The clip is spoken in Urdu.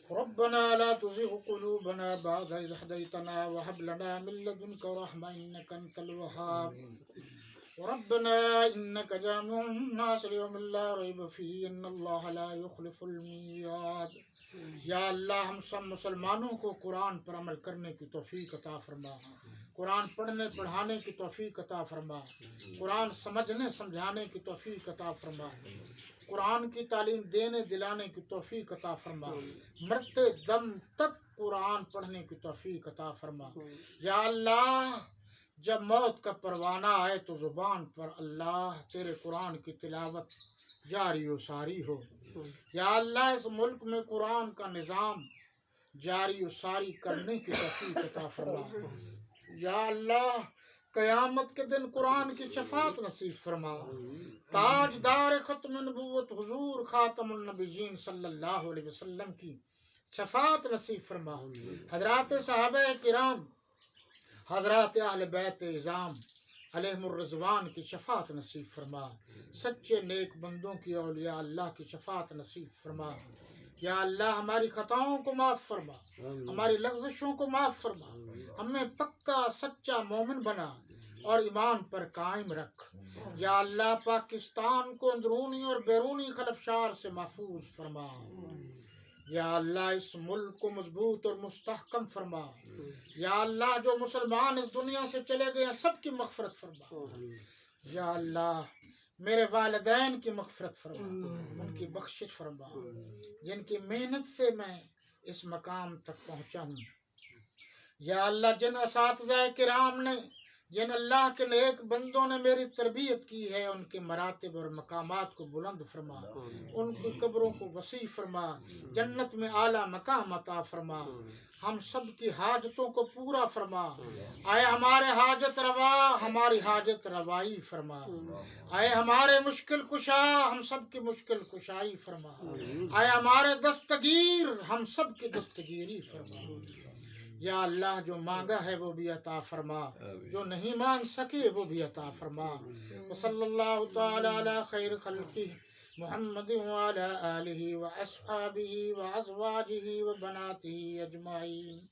ربنا لا تزغ قلوبنا بعد إذ هديتنا وهب لنا من لدنك رحمة إنك أنت الوهاب ربنا إنك جامع الناس ليوم لا ريب فيه إن الله لا يخلف الميعاد. یا اللہ ہم سب مسلمانوں کو قرآن پر عمل کرنے کی توفیق عطا فرما، قرآن پڑھنے پڑھانے کی توفیق عطا فرما، قرآن سمجھنے سمجھانے کی توفیق عطا فرما، قرآن کی تعلیم دینے دلانے کی توفیق عطا فرما، مرتے دم تک قرآن پڑھنے کی توفیق عطا فرما۔ یا اللہ جب موت کا پروانہ آئے تو زبان پر اللہ تیرے قرآن کی تلاوت جاری و ساری ہو۔ یا اللہ اس ملک میں قرآن کا نظام جاری و ساری کرنے کی توفیق عطا فرما۔ یا اللہ قیامت کے دن قرآن کی شفاعت نصیب فرما۔ تاجدار ختم نبوت حضور خاتم النبیین صلی اللہ علیہ وسلم کی شفاعت نصیب فرما۔ حضرات صحابہ کرام، حضرات اہل بیت اعظام علیہم الرضوان کی شفاعت نصیب فرما۔ سچے نیک بندوں کی اولیاء اللہ کی شفاعت نصیب فرما۔ یا اللہ ہماری خطاؤں کو معاف فرما، ہماری لغزشوں کو معاف فرما، ہمیں پکا سچا مومن بنا اور ایمان پر قائم رکھ۔ یا اللہ پاکستان کو اندرونی اور بیرونی خلفشار سے محفوظ فرما۔ یا اللہ اس ملک کو مضبوط اور مستحکم فرما۔ یا اللہ جو مسلمان اس دنیا سے چلے گئے ہیں سب کی مغفرت فرما۔ یا اللہ میرے والدین کی مغفرت فرما، ان کی بخشش فرما، جن کی محنت سے میں اس مقام تک پہنچا ہوں۔ یا اللہ جن اساتذہ کرام نے، جن اللہ کے نیک بندوں نے میری تربیت کی ہے، ان کے مراتب اور مقامات کو بلند فرما، ان کی قبروں کو وسیع فرما، جنت میں اعلیٰ مقام عطا فرما، ہم سب کی حاجتوں کو پورا فرما۔ اے ہمارے حاجت روا ہماری حاجت روائی فرما، اے ہمارے مشکل کشا ہم سب کی مشکل کشائی فرما، اے ہمارے دستگیر ہم سب کی دستگیری فرما۔ یا اللہ جو مانگا ہے وہ بھی عطا فرما، جو نہیں مانگ سکے وہ بھی عطا فرما۔ صلی اللہ تعالی علی خیر خلقہ محمد وعلی آلہ واصحابہ وازواجہ وبناتہ اجمعین۔